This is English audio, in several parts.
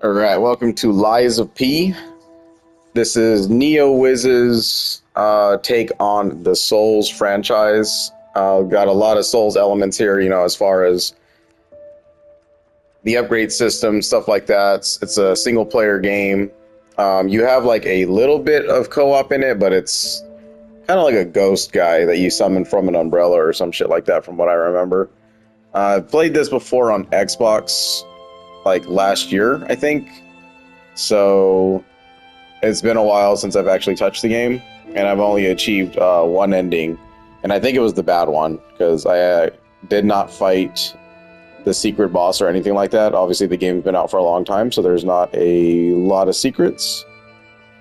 All right, welcome to Lies of P. This is NeoWiz's take on the Souls franchise. Got a lot of Souls elements here, as far as the upgrade system, stuff like that. It's a single player game. You have like a little bit of co-op in it, but it's kind of like a ghost guy that you summon from an umbrella or some shit like that, from what I remember. I've played this before on Xbox, like last year, I think. So it's been a while since I've actually touched the game, and I've only achieved one ending, and I think it was the bad one, because I did not fight the secret boss or anything like that. Obviously, the game's been out for a long time, so there's not a lot of secrets.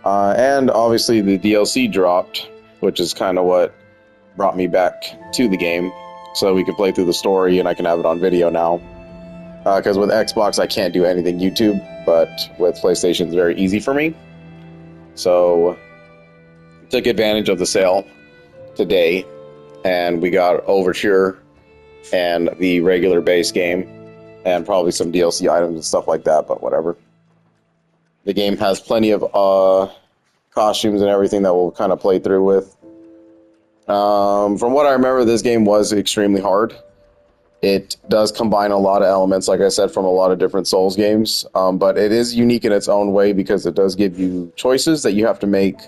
And obviously, the DLC dropped, which is kind of what brought me back to the game, so we could play through the story, and I can have it on video now. Because with Xbox, I can't do anything YouTube, but with PlayStation, it's very easy for me. So, took advantage of the sale today, and we got Overture and the regular base game, and probably some DLC items and stuff like that, but whatever. The game has plenty of costumes and everything that we'll kind of play through with. From what I remember, this game was extremely hard. It does combine a lot of elements, like I said, from a lot of different Souls games, but it is unique in its own way because it does give you choices that you have to make,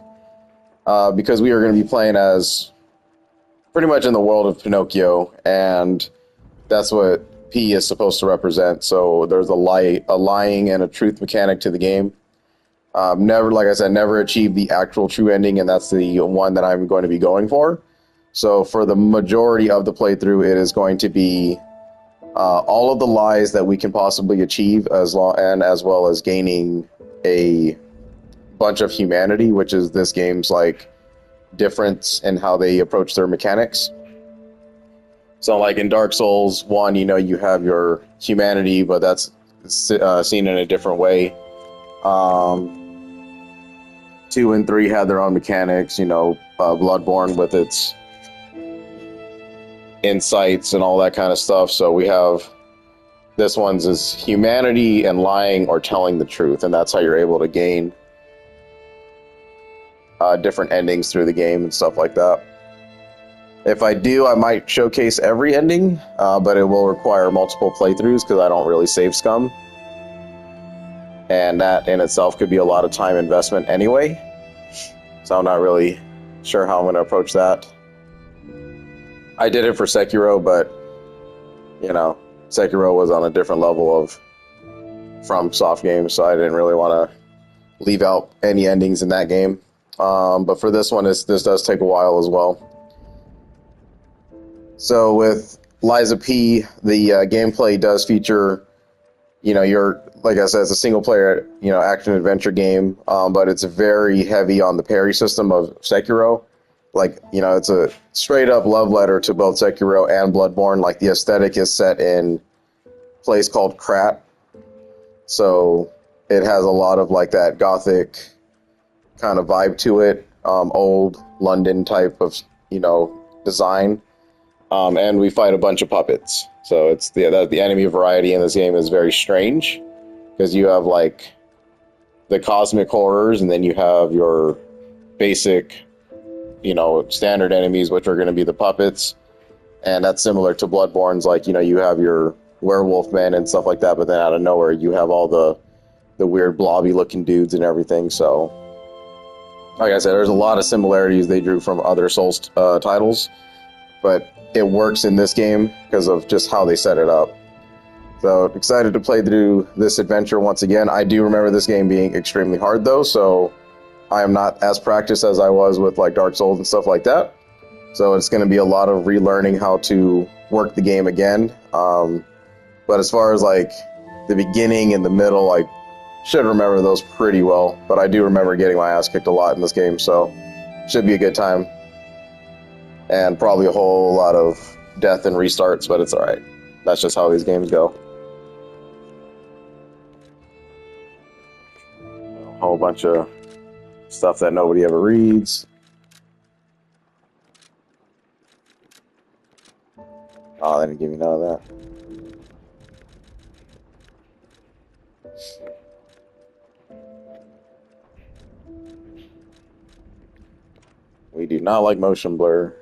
because we are going to be playing as pretty much in the world of Pinocchio, and that's what P is supposed to represent. So there's a lying and a truth mechanic to the game. Never, like I said, never achieved the actual true ending, and that's the one that I'm going to be going for. So for the majority of the playthrough, it is going to be all of the lies that we can possibly achieve, as well as gaining a bunch of humanity, which is this game's like difference in how they approach their mechanics. So like in Dark Souls 1, you have your humanity, but that's seen in a different way. 2 and 3 had their own mechanics, Bloodborne with its insights and all that kind of stuff. So we have this one's is humanity and lying or telling the truth, and that's how you're able to gain different endings through the game and stuff like that. If I do, I might showcase every ending, but it will require multiple playthroughs because I don't really save scum, and that in itself could be a lot of time investment anyway, so I'm not really sure how I'm going to approach that. I did it for Sekiro, but, Sekiro was on a different level from soft games, so I didn't really want to leave out any endings in that game. But for this one, this does take a while as well. So with Lies of P, the gameplay does feature, you're, like I said, it's a single player, action adventure game, but it's very heavy on the parry system of Sekiro. Like, it's a straight up love letter to both Sekiro and Bloodborne. Like, the aesthetic is set in a place called Krat. So it has a lot of like that gothic kind of vibe to it, old London type of, design. And we fight a bunch of puppets. So it's the enemy variety in this game is very strange, because you have like the cosmic horrors, and then you have your basic, standard enemies, which are going to be the puppets. And that's similar to Bloodborne's, like, you have your werewolf men and stuff like that, but then out of nowhere you have all the weird blobby looking dudes and everything. So like I said, there's a lot of similarities they drew from other Souls titles, but it works in this game because of just how they set it up. So excited to play through this adventure once again. I do remember this game being extremely hard though, so I am not as practiced as I was with like Dark Souls and stuff like that. So it's going to be a lot of relearning how to work the game again. But as far as like the beginning and the middle, I should remember those pretty well. But I do remember getting my ass kicked a lot in this game, so should be a good time. And probably a whole lot of death and restarts, but it's alright. That's just how these games go. A whole bunch of stuff that nobody ever reads. Oh, they didn't give me none of that. We do not like motion blur.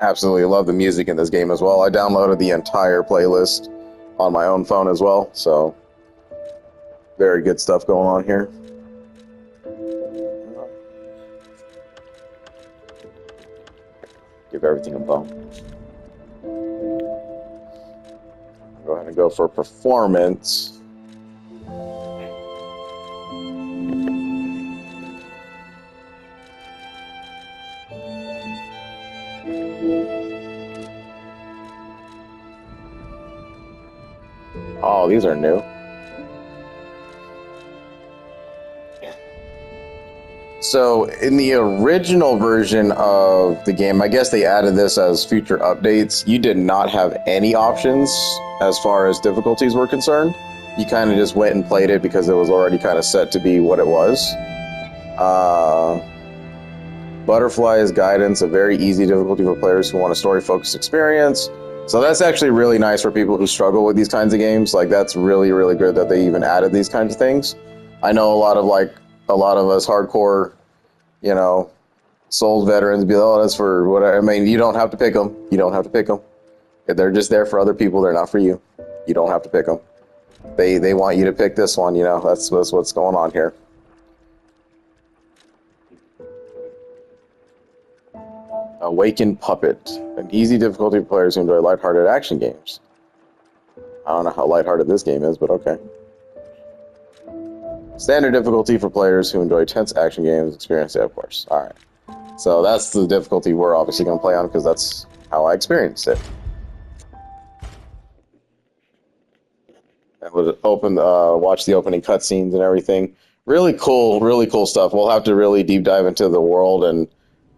Absolutely love the music in this game as well. I downloaded the entire playlist on my own phone as well, so very good stuff going on here. Give everything a bone. Go ahead and go for performance. Oh, these are new. So in the original version of the game, I guess they added this as future updates. You did not have any options as far as difficulties were concerned. You kind of just went and played it because it was already kind of set to be what it was. Butterfly's Guidance, a very easy difficulty for players who want a story-focused experience. So that's actually really nice for people who struggle with these kinds of games. Like, that's really, really good that they even added these kinds of things. I know a lot of us hardcore, you know, Souls veterans be like, oh, that's for whatever. I mean, you don't have to pick them. You don't have to pick them. They're just there for other people. They're not for you. You don't have to pick them. They want you to pick this one, you know. That's what's going on here. Awakened Puppet, an easy difficulty for players who enjoy lighthearted action games. I don't know how lighthearted this game is, but okay. Standard difficulty for players who enjoy tense action games. Experience it, of course. All right. So that's the difficulty we're obviously going to play on because that's how I experienced it. And would open, watch the opening cutscenes and everything. Really cool stuff. We'll have to really deep dive into the world and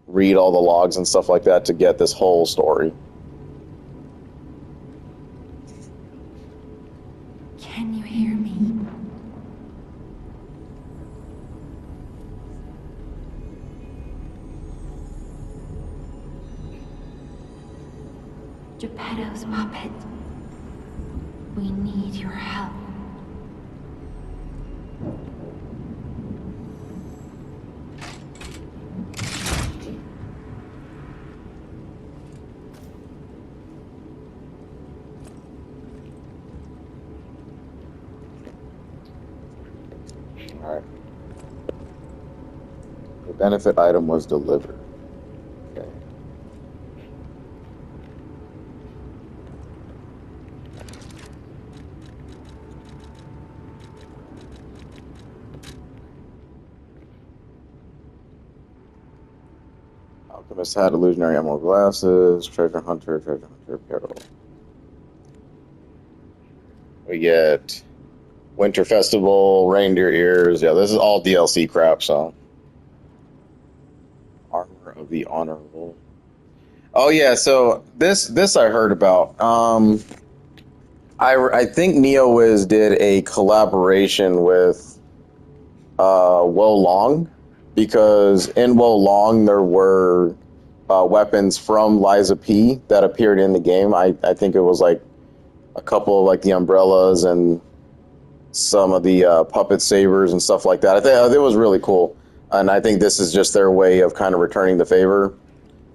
read all the logs and stuff like that to get this whole story. Can you hear me? Geppetto's puppet. We need your help. Alright. The benefit item was delivered. Okay. Alchemist hat, illusionary emerald glasses, treasure hunter, peril. We get Winter Festival, reindeer ears. Yeah, this is all DLC crap, so. Armor of the Honorable. Oh yeah, so this I heard about. I think NeoWiz did a collaboration with Wo Long, because in Wo Long there were weapons from Liza P that appeared in the game. I think it was like a couple of like the umbrellas and some of the puppet sabers and stuff like that. I think it was really cool, and I think this is just their way of kind of returning the favor.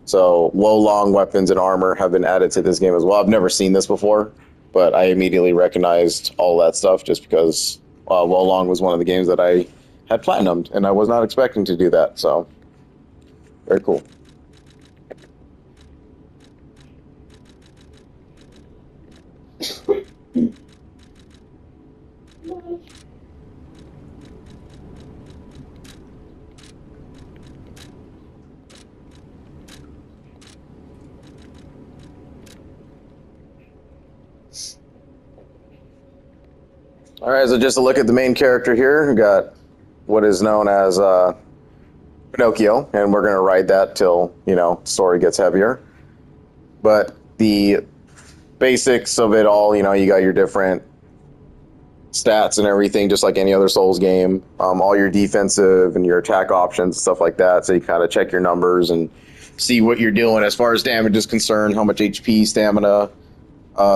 So Wo Long weapons and armor have been added to this game as well. I've never seen this before, but I immediately recognized all that stuff just because Wo Long was one of the games that I had platinumed, and I was not expecting to do that. So very cool. All right, so just a look at the main character here. We got what is known as Pinocchio, and we're going to ride that till, you know, story gets heavier. But the basics of it all, you know, you got your different stats and everything, just like any other Souls game. All your defensive and your attack options, stuff like that. So you kind of check your numbers and see what you're doing as far as damage is concerned, how much HP, stamina.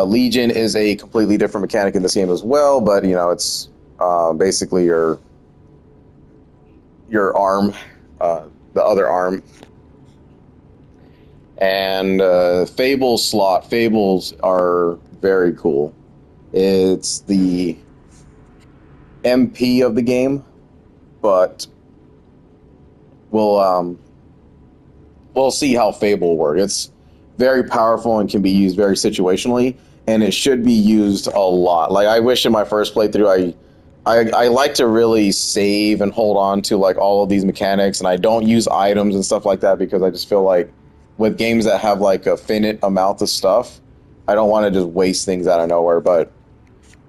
Legion is a completely different mechanic in this game as well, but you know it's basically your arm, the other arm. And Fable slot. Fables are very cool. It's the MP of the game, but we'll see how Fable will work. It's very powerful and can be used very situationally, and it should be used a lot. Like I wish in my first playthrough, I like to really save and hold on to like all of these mechanics, and I don't use items and stuff like that because I just feel like with games that have like a finite amount of stuff, I don't want to just waste things out of nowhere. But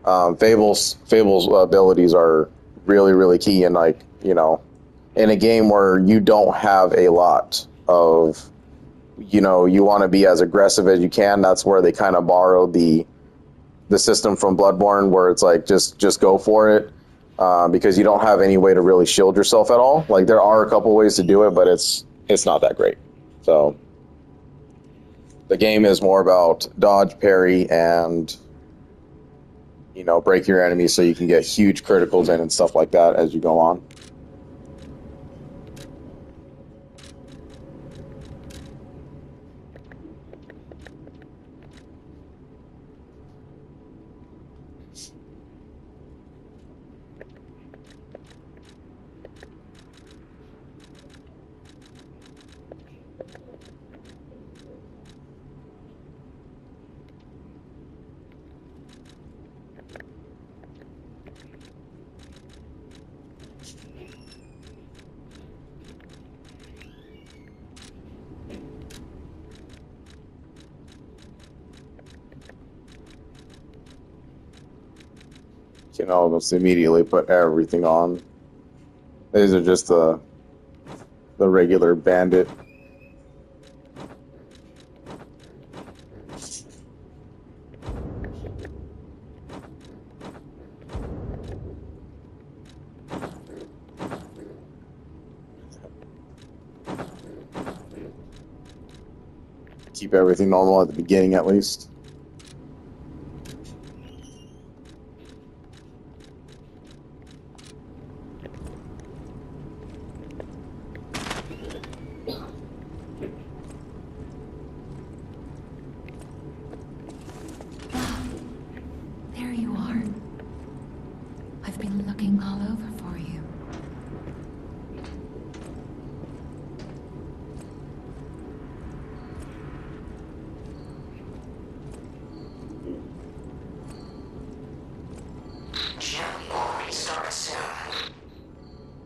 Fable's abilities are really really key, and like you know, in a game where you don't have a lot of, you know, you want to be as aggressive as you can. That's where they kind of borrowed the system from Bloodborne, where it's like just go for it, because you don't have any way to really shield yourself at all. Like there are a couple ways to do it, but it's not that great. So the game is more about dodge, parry, and you know break your enemies so you can get huge criticals in and stuff like that as you go on. You can almost immediately put everything on. These are just the regular bandit. Keep everything normal at the beginning at least. There you are. I've been looking all over for you.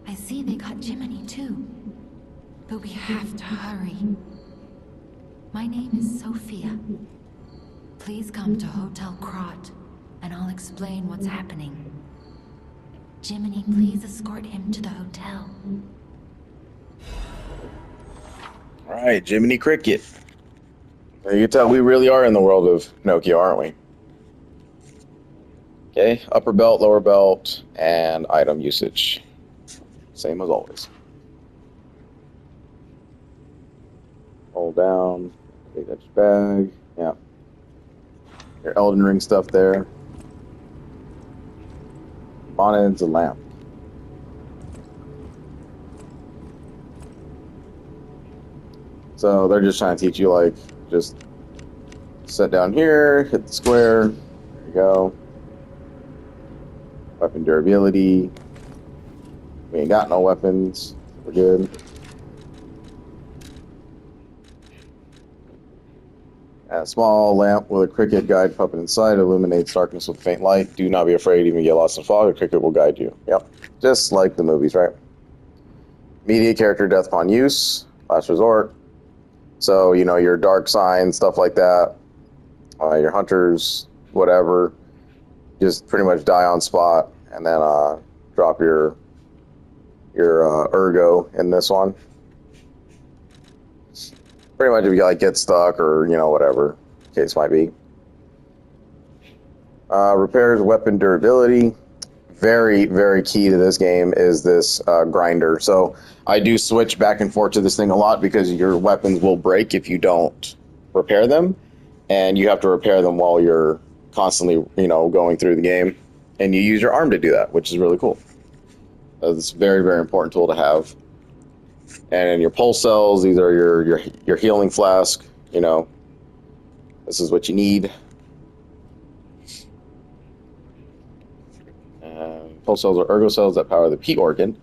I see they got Jiminy too. But we have to hurry. My name is Sophia. Please come to Hotel Krat, and I'll explain what's happening. Jiminy, please escort him to the hotel. Alright, Jiminy Cricket. You can tell we really are in the world of Nokia, aren't we? Okay, upper belt, lower belt, and item usage. Same as always. Hold down, take that bag, yeah. Your Elden Ring stuff there. Bonnet's a lamp. So they're just trying to teach you, like, just set down here, hit the square, there you go. Weapon durability. We ain't got no weapons, we're good. A small lamp with a cricket guide puppet inside illuminates darkness with faint light. Do not be afraid, even get lost in fog, a cricket will guide you. Yep, just like the movies, right? Immediate character death upon use, last resort. So, you know, your dark signs, stuff like that, your hunters, whatever, just pretty much die on spot, and then drop your ergo in this one. Pretty much if you like get stuck or, you know, whatever the case might be. Repairs weapon durability. very, very key to this game is this grinder. So I do switch back and forth to this thing a lot because your weapons will break if you don't repair them, and you have to repair them while you're constantly, going through the game, and you use your arm to do that, which is really cool. It's a very, very important tool to have. And your pulse cells, these are your healing flask. This is what you need. Pulse cells are ergo cells that power the P organ.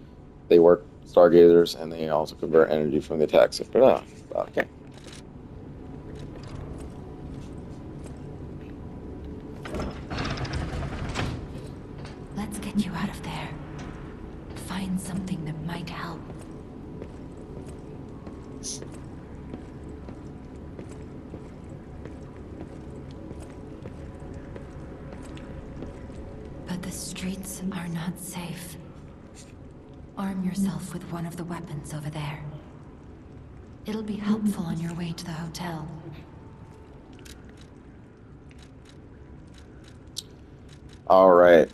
They work stargazers, and they also convert energy from the attacks. Okay. Let's get you out of there. Find something that might help. But the streets are not safe. Arm yourself with one of the weapons over there. It'll be helpful on your way to the hotel. All right.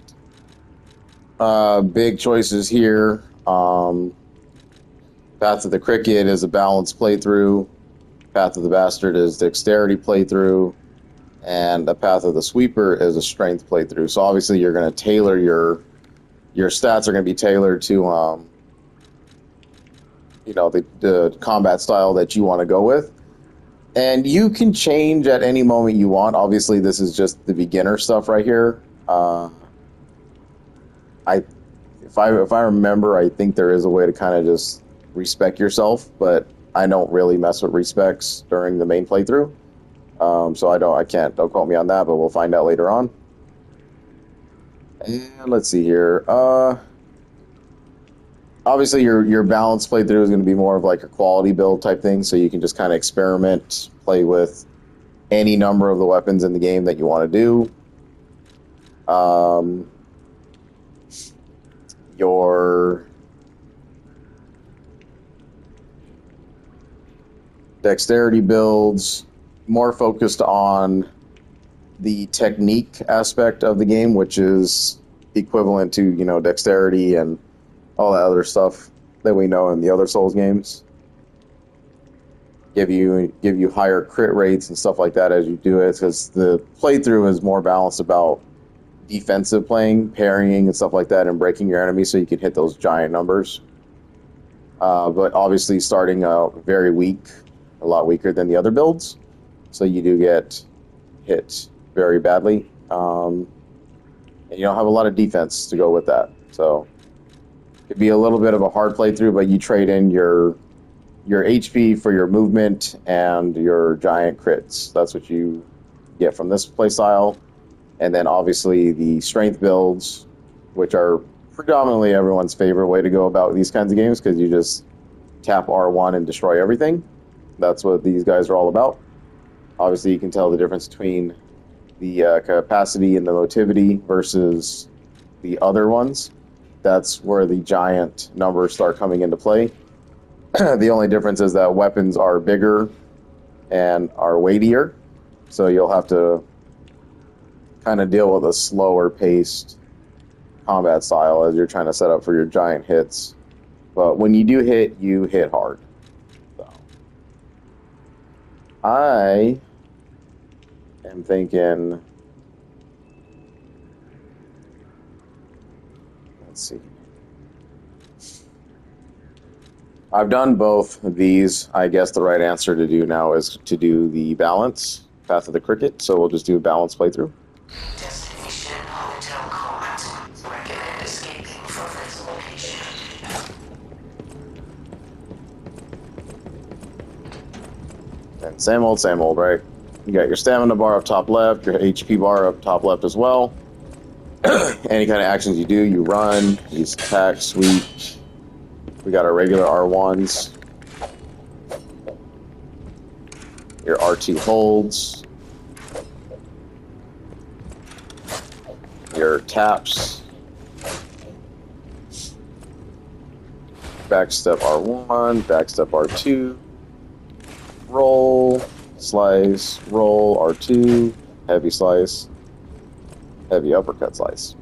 Big choices here. Path of the Cricket is a balanced playthrough. Path of the Bastard is dexterity playthrough. And the Path of the Sweeper is a strength playthrough. So obviously you're going to tailor your stats are going to be tailored to the combat style that you want to go with. And you can change at any moment you want. Obviously this is just the beginner stuff right here. If I remember, I think there is a way to kind of just respec yourself, but I don't really mess with respecs during the main playthrough. So don't quote me on that, but we'll find out later on. And let's see here. Obviously your balanced playthrough is going to be more of like a quality build type thing, so you can just kind of experiment, play with any number of the weapons in the game that you want to do. Your dexterity builds more focused on the technique aspect of the game, which is equivalent to dexterity and all that other stuff that we know in the other Souls games. Give you higher crit rates and stuff like that as you do it, because the playthrough is more balanced about defensive playing, parrying and stuff like that, and breaking your enemies so you can hit those giant numbers. But obviously starting out very weak, a lot weaker than the other builds, so you do get hit very badly, and you don't have a lot of defense to go with that. So it could be a little bit of a hard playthrough, but you trade in your HP for your movement and your giant crits. That's what you get from this playstyle. And then obviously the strength builds, which are predominantly everyone's favorite way to go about these kinds of games, because you just tap R1 and destroy everything. That's what these guys are all about. Obviously you can tell the difference between the capacity and the motivity versus the other ones. That's where the giant numbers start coming into play. The only difference is that weapons are bigger and are weightier, so you'll have to kind of deal with a slower paced combat style as you're trying to set up for your giant hits. But when you do hit, you hit hard. So I am thinking, let's see. I've done both of these. I guess the right answer to do now is to do the balance, Path of the Cricket, so we'll just do a balance playthrough. Destination Hotel Krat. Recommend escaping from this location. And same old, right? You got your stamina bar up top left, your HP bar up top left as well. Any kind of actions you do, you run, use attack, sweep. We got our regular R1s. Your R2 holds. Your taps. Backstep R1, backstep R2. Roll, slice, roll, R2, heavy slice, heavy uppercut slice.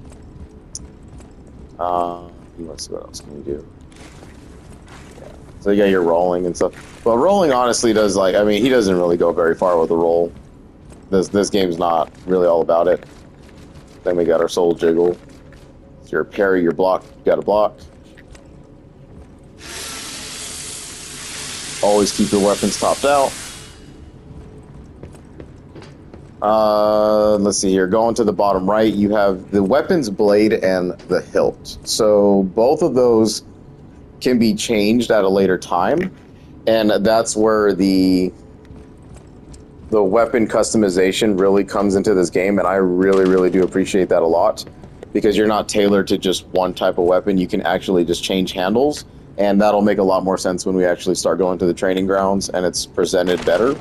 Let's see what else can we do. Yeah. So you got your rolling and stuff. Well, rolling honestly does like, I mean, he doesn't really go very far with the roll. This game's not really all about it. Then we got our soul jiggle. So your parry, your block, you got to block. Always keep your weapons topped out. Let's see here. Going to the bottom right, you have the weapon's blade and the hilt. So both of those can be changed at a later time, and that's where the weapon customization really comes into this game, and I really do appreciate that a lot, because you're not tailored to just one type of weapon. You can actually just change handles, and that'll make a lot more sense when we actually start going to the training grounds and it's presented better.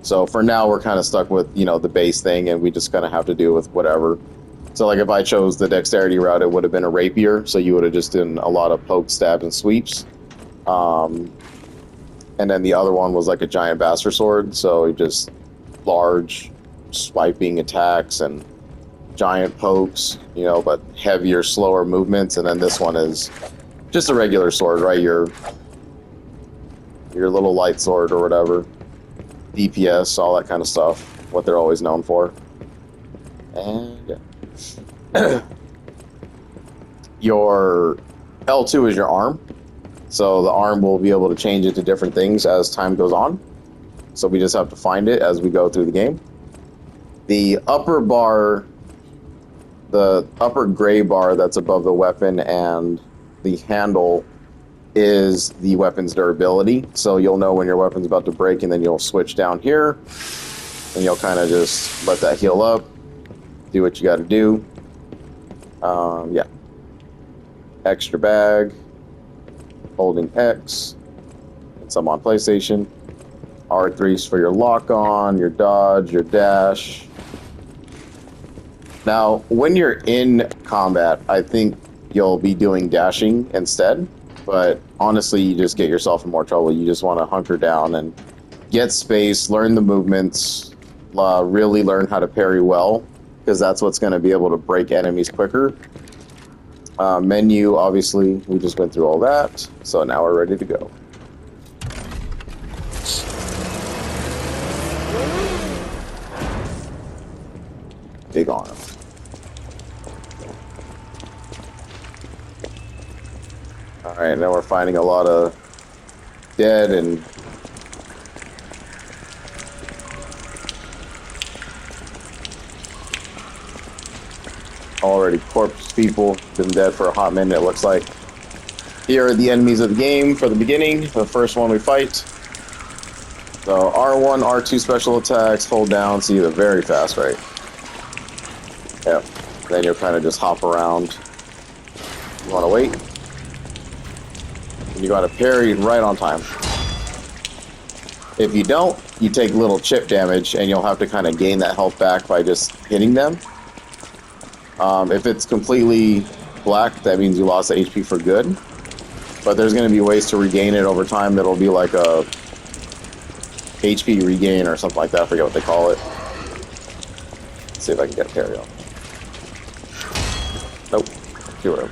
So for now, we're kind of stuck with, you know, the base thing, and we just kind of have to deal with whatever. So like if I chose the dexterity route, it would have been a rapier, so you would have just done a lot of poke, stabs, and sweeps. And then the other one was like a giant bastard sword, so just large swiping attacks and giant pokes, you know, but heavier, slower movements. And then this one is just a regular sword, right? Your little light sword or whatever. DPS, all that kind of stuff, what they're always known for. And yeah. Your L2 is your arm, so the arm will be able to change it to different things as time goes on, so we just have to find it as we go through the game. The upper bar, the upper gray bar that's above the weapon and the handle, is the weapon's durability. So you'll know when your weapon's about to break, and then you'll switch down here, and you'll kind of just let that heal up, do what you got to do. Yeah. Extra bag, holding X, and some on PlayStation. R3's for your lock on, your dodge, your dash. Now, when you're in combat, I think you'll be doing dashing instead. But honestly, you just get yourself in more trouble. You just want to hunker down and get space, learn the movements, really learn how to parry well, because that's what's going to be able to break enemies quicker. Menu, obviously, we just went through all that, so now we're ready to go. Big arm. Alright, now we're finding a lot of dead and already corpse people, been dead for a hot minute, it looks like. Here are the enemies of the game for the beginning, the first one we fight. So R1, R2 special attacks, hold down, see they're very fast, right? Yep. Then you'll kind of just hop around. You want to wait. And you got to parry right on time. If you don't, you take little chip damage, and you'll have to kind of gain that health back by just hitting them. If it's completely black, that means you lost the HP for good. But there's going to be ways to regain it over time. That'll be like a HP regain or something like that. I forget what they call it. Let's see if I can get a parry off. Nope. Zero.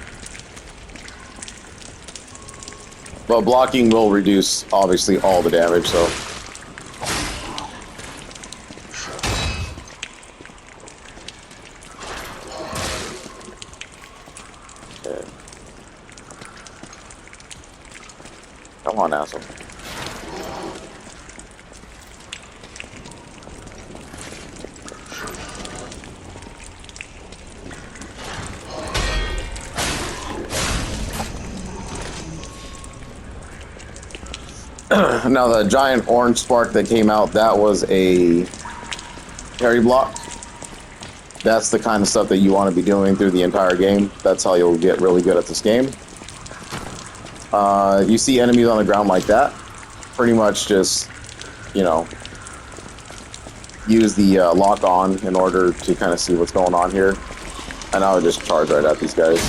But blocking will reduce, obviously, all the damage, so. Okay. Come on, asshole. Now the giant orange spark that came out, that was a parry block. That's the kind of stuff that you want to be doing through the entire game. That's how you'll get really good at this game. You see enemies on the ground like that, pretty much just, you know, use the lock on in order to kind of see what's going on here. And I would just charge right at these guys.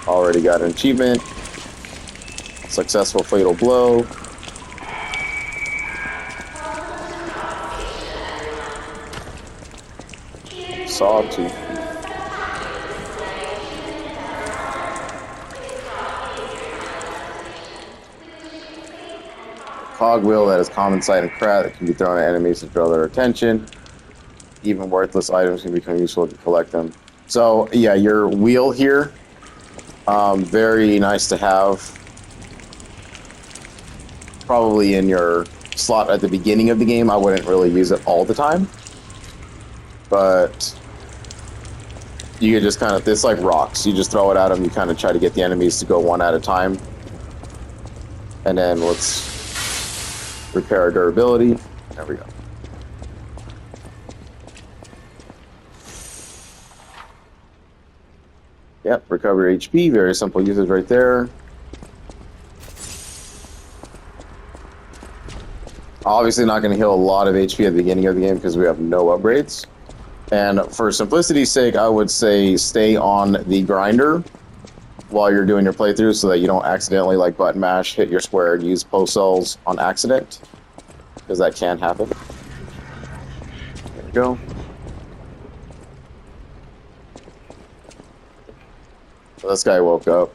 Already got an achievement. Successful fatal blow. Sawtooth. Cogwheel that is common sight in Krat that can be thrown at enemies to draw their attention. Even worthless items can become useful if you collect them. So yeah, your wheel here, very nice to have. Probably in your slot at the beginning of the game. I wouldn't really use it all the time, but you could just kind of, it's like rocks. You just throw it at them. You kind of try to get the enemies to go one at a time. And then let's repair our durability. There we go. Yep, recover HP. Very simple usage right there. Obviously not going to heal a lot of HP at the beginning of the game because we have no upgrades. And for simplicity's sake, I would say stay on the grinder while you're doing your playthrough so that you don't accidentally like button mash, hit your square, and use post cells on accident, because that can happen. There we go. So this guy woke up.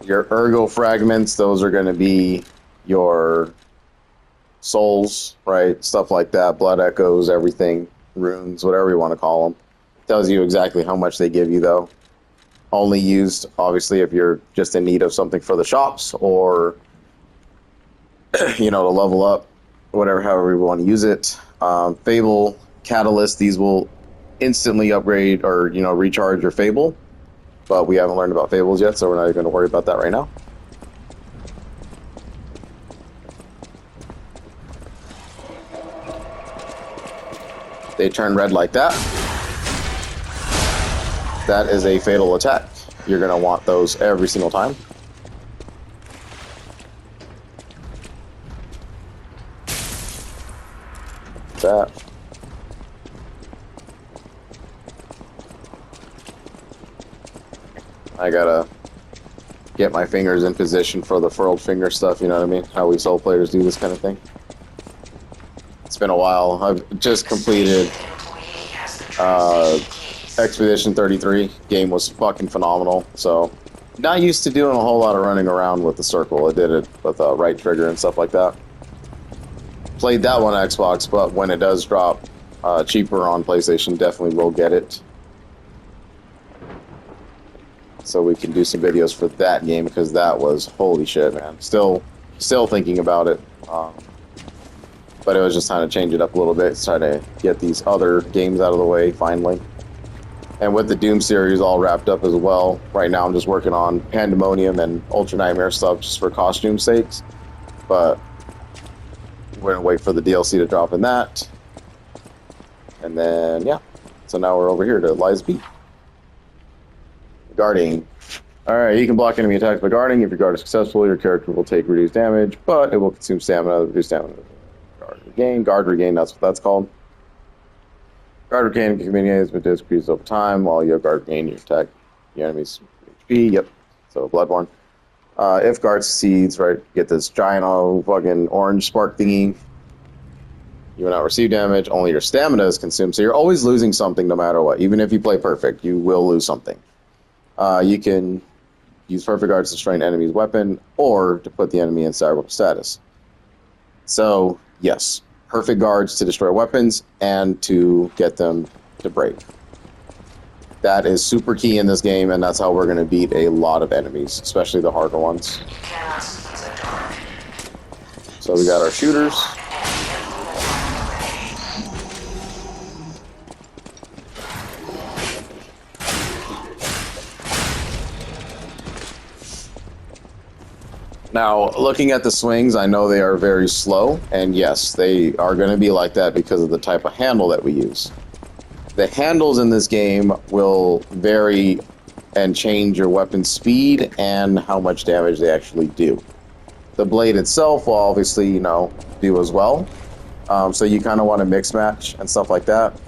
Your ergo fragments, those are going to be your souls, right? Stuff like that, blood echoes, everything, runes, whatever you want to call them. Tells you exactly how much they give you, though. Only used, obviously, if you're just in need of something for the shops or, you know, to level up, whatever, however you want to use it. Fable, Catalyst, these will instantly upgrade or, you know, recharge your Fable. But we haven't learned about Fables yet, so we're not even going to worry about that right now. They turn red like that. That is a fatal attack. You're going to want those every single time. That. I gotta get my fingers in position for the furled finger stuff, you know what I mean? How we soul players do this kind of thing. It's been a while. I've just completed Expedition 33. Game was fucking phenomenal. So, not used to doing a whole lot of running around with the circle. I did it with a right trigger and stuff like that. Played that one on Xbox, but when it does drop cheaper on PlayStation, definitely will get it. So we can do some videos for that game because that was holy shit, man. Still thinking about it, but it was just trying to change it up a little bit, try to get these other games out of the way finally. And with the Doom series all wrapped up as well, right now I'm just working on Pandemonium and Ultra Nightmare stuff just for costume sakes. But we're gonna wait for the DLC to drop in that, and then yeah. So now we're over here to Lies Beat. Guarding. Alright, you can block enemy attacks by guarding. If your guard is successful, your character will take reduced damage, but it will consume stamina. Reduce stamina. Guard regain. Guard regain, that's what that's called. Guard regain can communicate with decreases over time, while you have guard regain, you attack the enemy's HP. Yep. So Bloodborne. If guard succeeds, right, get this giant fucking orange spark thingy. You will not receive damage, only your stamina is consumed. So you're always losing something no matter what. Even if you play perfect, you will lose something. You can use perfect guards to destroy an enemy's weapon or to put the enemy in cyberpunk status. So, yes, perfect guards to destroy weapons and to get them to break. That is super key in this game, and that's how we're going to beat a lot of enemies, especially the harder ones. So we got our shooters. Now, looking at the swings, I know they are very slow, and yes, they are going to be like that because of the type of handle that we use. The handles in this game will vary and change your weapon speed and how much damage they actually do. The blade itself will obviously, you know, do as well. So you kind of want to mix match and stuff like that.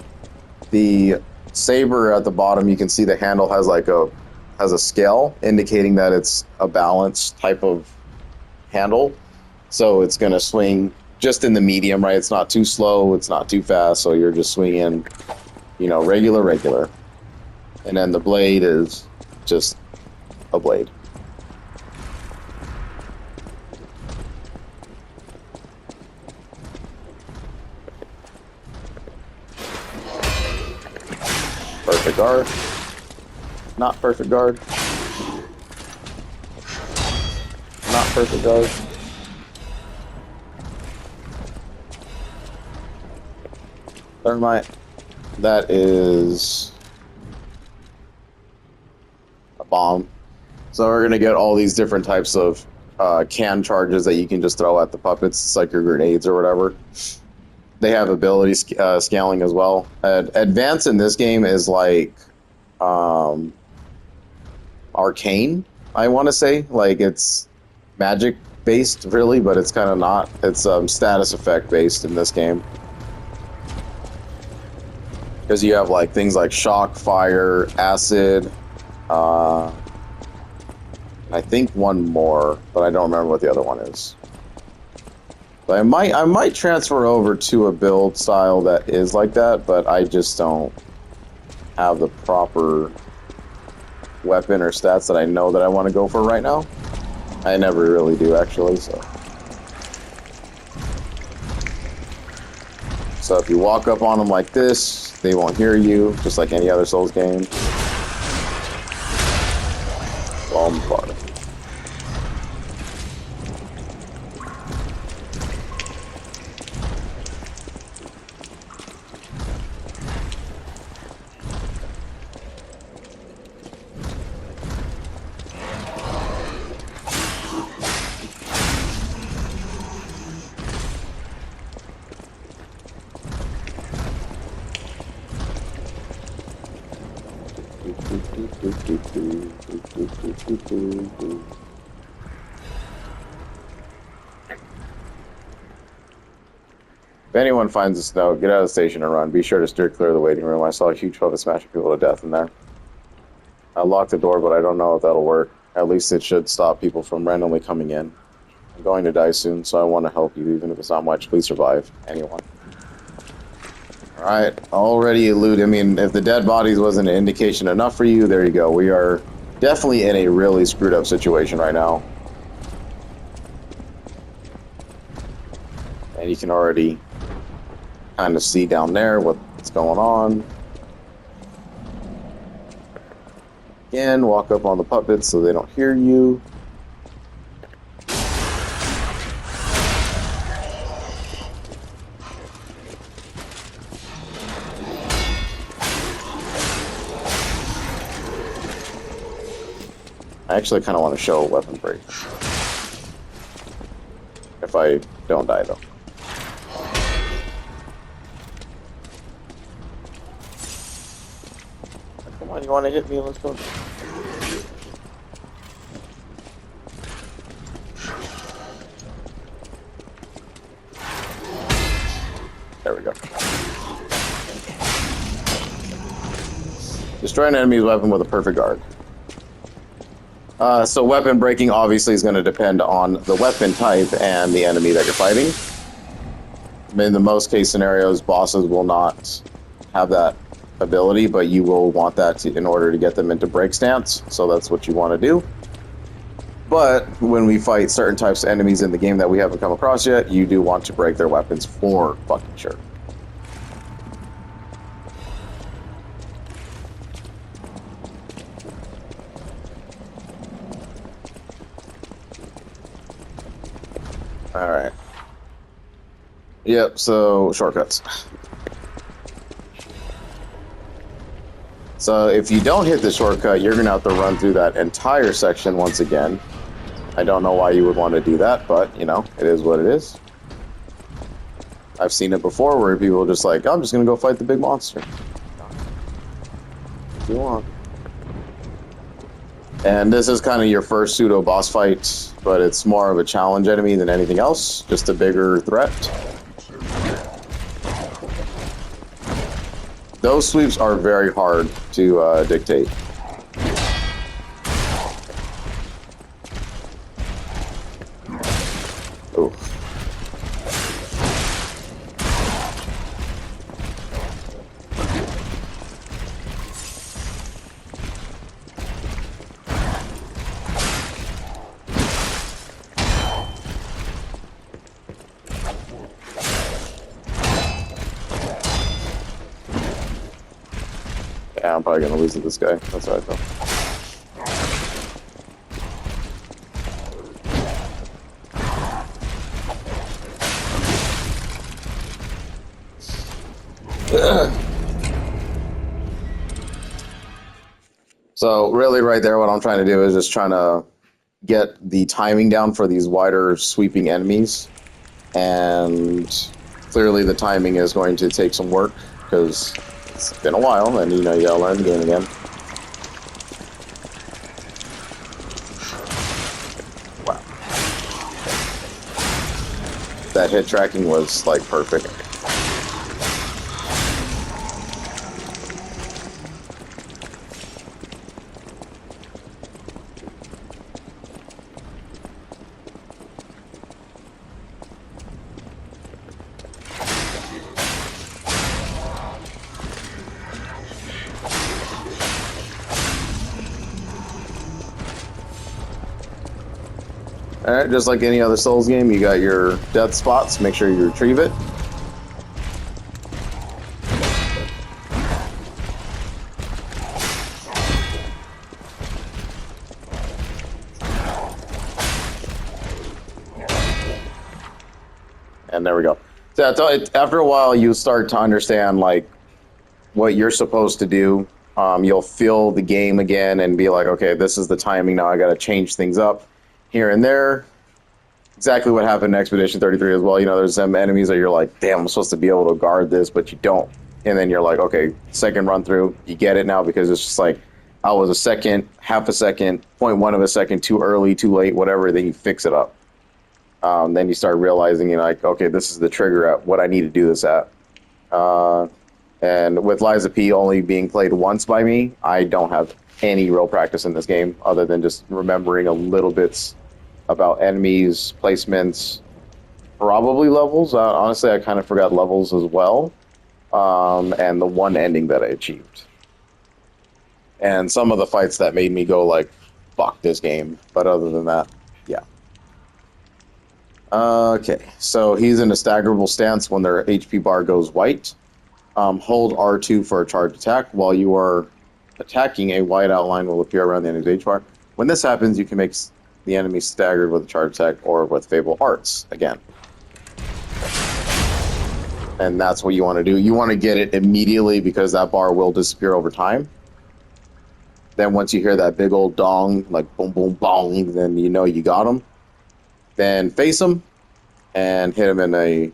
The saber at the bottom, you can see the handle has like a scale indicating that it's a balanced type of handle. So it's going to swing just in the medium, right? It's not too slow, it's not too fast, so you're just swinging, you know, regular. And then the blade is just a blade. Perfect guard. Not perfect guard. Not perfect guard. Thermite. That is a bomb. So we're gonna get all these different types of can charges that you can just throw at the puppets. It's like your grenades or whatever. They have ability scaling as well. Advance in this game is like arcane, I want to say. Like it's magic based, really, but it's kind of not. It's status effect based in this game. Because you have like things like shock, fire, acid, I think one more, but I don't remember what the other one is. But I might transfer over to a build style that is like that, but I just don't have the proper weapon or stats that I know that I want to go for right now. I never really do, actually, so. So if you walk up on them like this, they won't hear you, just like any other Souls game. Bomb fire. If anyone finds this note, get out of the station and run. Be sure to steer clear of the waiting room. I saw a huge puppet smashing people to death in there. I locked the door, but I don't know if that'll work. At least it should stop people from randomly coming in. I'm going to die soon, so I want to help you, even if it's not much. Please survive. Anyone. Alright, already eluded. I mean, if the dead bodies wasn't an indication enough for you, there you go. We are definitely in a really screwed up situation right now. And you can already kind of see down there what's going on. Again, walk up on the puppets so they don't hear you. I actually kind of want to show a weapon break. If I don't die, though. Come on, you want to hit me? Let's go. There we go. Destroy an enemy's weapon with a perfect guard. So weapon breaking obviously is going to depend on the weapon type and the enemy that you're fighting. In the most case scenarios, bosses will not have that ability, but you will want that in order to get them into break stance, so that's what you want to do. But when we fight certain types of enemies in the game that we haven't come across yet, you do want to break their weapons for fucking sure. Alright. Yep, so shortcuts. So if you don't hit the shortcut, you're going to have to run through that entire section once again. I don't know why you would want to do that, but, you know, it is what it is. I've seen it before where people are just like, I'm just going to go fight the big monster. If you want. And this is kind of your first pseudo boss fight, but it's more of a challenge enemy than anything else, just a bigger threat. Those sweeps are very hard to dictate. Ooh. Yeah, I'm probably gonna lose to this guy. That's what I thought. So really right there, what I'm trying to do is just trying to get the timing down for these wider sweeping enemies. And clearly the timing is going to take some work because it's been a while and you gotta learn the game again. Wow. That hit tracking was like perfect. Alright, just like any other Souls game, you got your death spots, make sure you retrieve it. And there we go. So after a while, you start to understand like what you're supposed to do. You'll feel the game again and be like, okay, this is the timing now. I got to change things up here and there. Exactly what happened in Expedition 33 as well. There's some enemies that you're like, damn, I'm supposed to be able to guard this, but you don't. And then you're like, okay, second run through, you get it now because it's just like, I was a second, half a second, 0.1 of a second too early, too late, whatever. Then you fix it up. Then you start realizing, you're like, okay, this is the trigger at what I need to do this at. And with Liza P only being played once by me, I don't have any real practice in this game other than just remembering a little bits about enemies, placements, probably levels. Honestly, I kind of forgot levels as well. And the one ending that I achieved. And some of the fights that made me go like, fuck this game. But other than that, yeah. Okay, so he's in a staggerable stance when their HP bar goes white. Hold R2 for a charged attack. While you are attacking, a white outline will appear around the enemy's HP bar. When this happens, you can make the enemy staggered with a charged attack or with Fable Arts again. And that's what you want to do. You want to get it immediately because that bar will disappear over time. Then once you hear that big old dong, like boom, boom, bong, then you know you got him. Then face him and hit him in a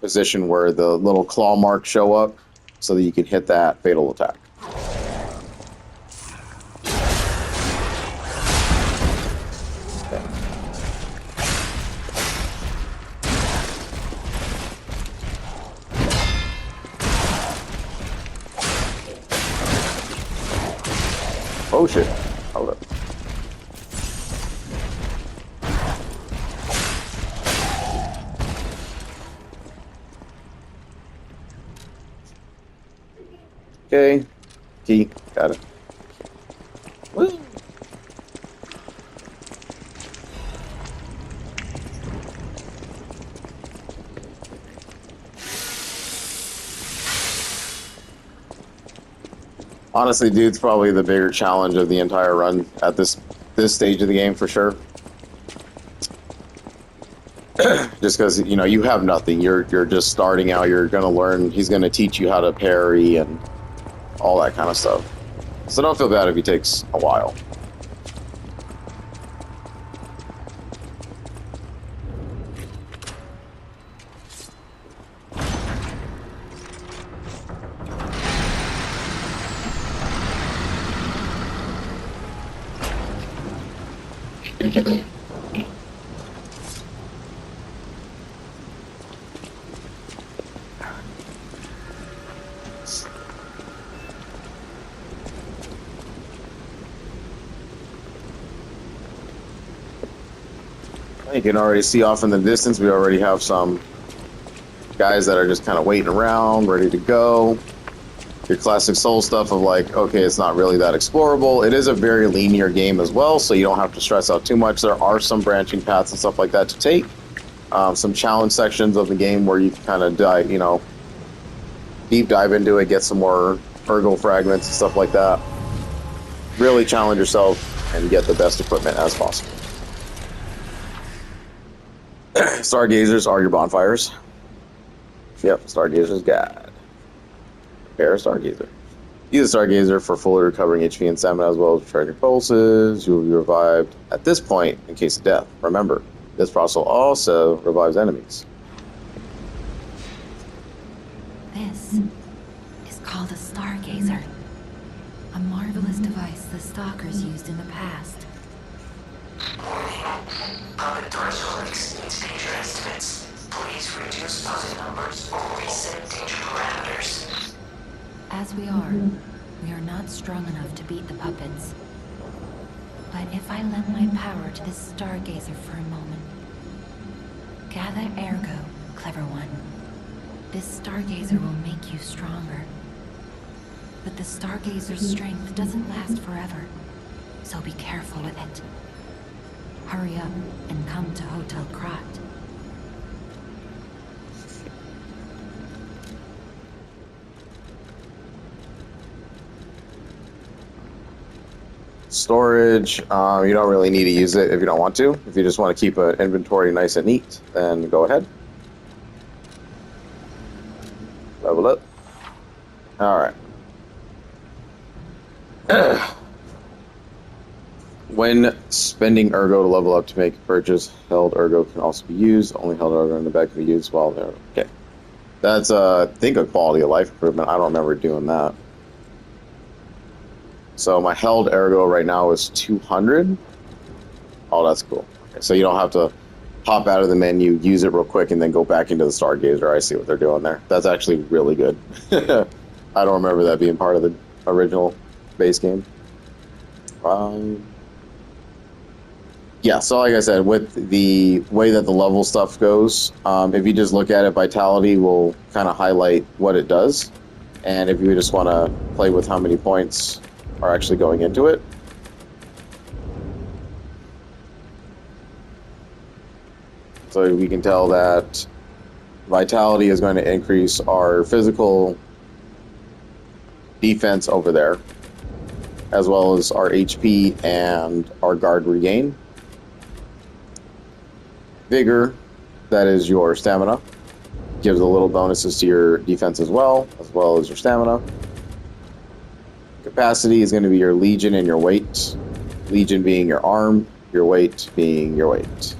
position where the little claw marks show up so that you can hit that fatal attack. Okay. Oh shit. Hold up. Okay, key, got it. Woo. Honestly, dude's probably the bigger challenge of the entire run at this stage of the game for sure. Just because you have nothing, you're just starting out. You're gonna learn. He's gonna teach you how to parry and all that kind of stuff. So don't feel bad if he takes a while. You can already see off in the distance, we already have some guys that are just kind of waiting around, ready to go. Your classic Soul stuff of like, okay, it's not really that explorable. It is a very linear game as well, so you don't have to stress out too much. There are some branching paths and stuff like that to take. Some challenge sections of the game where you can kind of dive, deep dive into it, get some more ergo fragments and stuff like that. Really challenge yourself and get the best equipment as possible. Stargazers are your bonfires. Yep, Stargazer's God. Prepare a Stargazer. Use a Stargazer for fully recovering HP and stamina as well as recharging pulses. You will be revived at this point in case of death. Remember, this process also revives enemies. This is called a Stargazer. A marvelous device the Stalkers used in the past. Warning. Puppet threshold exceeds danger estimates. Please reduce puppet numbers or reset danger parameters. As we are not strong enough to beat the puppets. But if I lend my power to this Stargazer for a moment. Gather ergo, clever one. This Stargazer will make you stronger. But the Stargazer's strength doesn't last forever, so be careful with it. Hurry up and come to Hotel Krat. Storage, you don't really need to use it if you don't want to. If you just want to keep an inventory nice and neat, then go ahead. Level up. Alright. When spending ergo to level up to make a purchase, held ergo can also be used. Only held ergo in the back can be used while there. Okay. That's, I think, a quality of life improvement. I don't remember doing that. So my held ergo right now is 200. Oh, that's cool. Okay, so you don't have to hop out of the menu, use it real quick, and then go back into the Stargazer. I see what they're doing there. That's actually really good. I don't remember that being part of the original base game. Yeah, so like I said, with the way that the level stuff goes, if you just look at it, Vitality will kind of highlight what it does. And if you just want to play with how many points are actually going into it. So we can tell that Vitality is going to increase our physical defense over there, as well as our HP and our guard regain. Vigor, that is your stamina, gives a little bonuses to your defense as well as your stamina. Capacity is going to be your legion and your weight. Legion being your arm, your weight being your weight.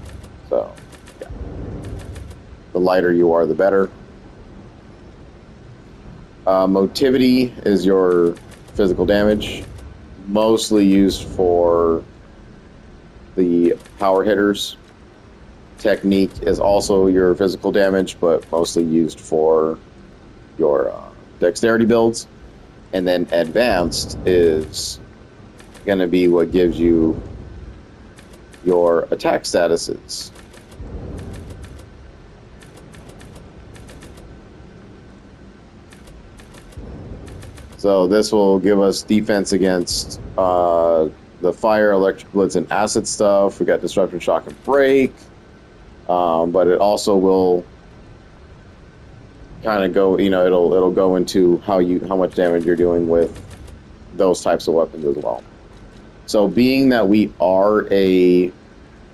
So, yeah. The lighter you are, the better. Motivity is your physical damage, mostly used for the power hitters. Technique is also your physical damage, but mostly used for your dexterity builds. And then advanced is going to be what gives you your attack statuses. So this will give us defense against the fire, electric blitz, and acid stuff. We got disruption, shock, and break. But it also will kind of go, it'll go into how much damage you're doing with those types of weapons as well. So being that we are a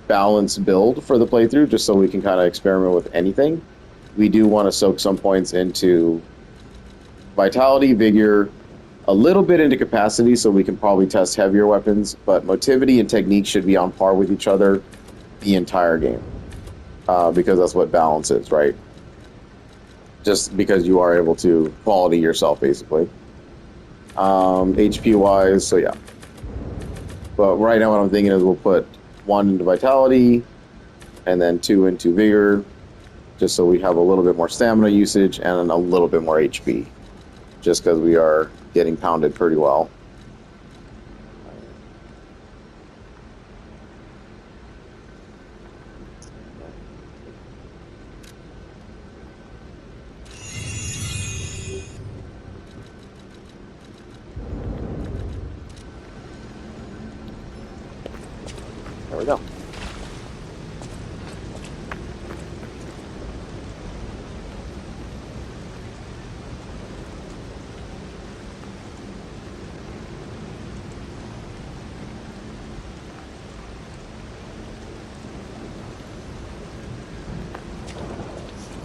balanced build for the playthrough, just so we can kind of experiment with anything, we do want to soak some points into Vitality, Vigor, a little bit into Capacity, so we can probably test heavier weapons, but Motivity and Technique should be on par with each other the entire game, because that's what balance is, right? Just because you are able to quality yourself, basically. HP wise, so yeah. But right now what I'm thinking is we'll put 1 into Vitality, and then 2 into Vigor, just so we have a little bit more stamina usage and a little bit more HP, just because we are getting pounded pretty well. There we go.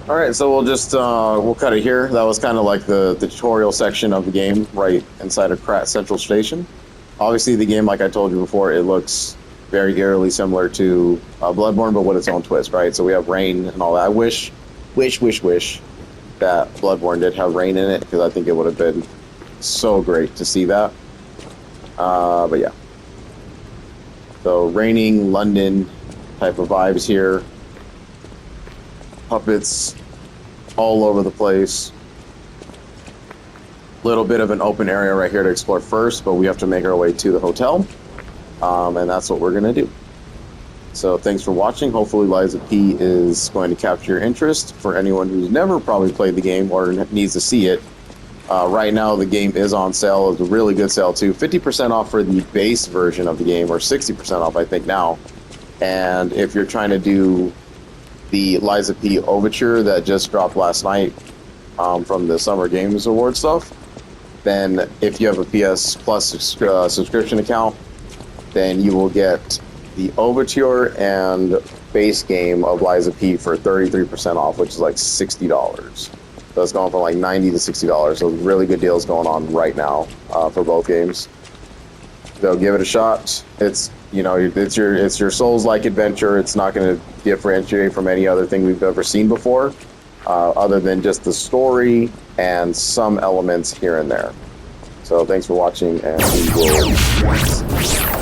All right, so we'll just we'll cut it here. That was kind of like the tutorial section of the game, right inside of Krat Central Station. Obviously, the game, like I told you before, it looks very eerily similar to Bloodborne, but with its own twist, right? So we have rain and all that. I wish that Bloodborne did have rain in it, because I think it would have been so great to see that. But yeah. So raining London type of vibes here. Puppets all over the place. Little bit of an open area right here to explore first, but we have to make our way to the hotel, and that's what we're gonna do. So thanks for watching. Hopefully Liza P is going to capture your interest. For anyone who's never probably played the game or needs to see it, right now the game is on sale. It's a really good sale too. 50% off for the base version of the game, or 60% off I think now. And if you're trying to do the Liza P Overture that just dropped last night from the Summer Games Award stuff, then if you have a PS Plus subscription account, then you will get the Overture and base game of Liza P for 33% off, which is like $60. So it's going from like $90 to $60. So really good deals going on right now for both games. So give it a shot. It's it's your Souls-like adventure. It's not going to differentiate from any other thing we've ever seen before, other than just the story and some elements here and there. So thanks for watching, and we will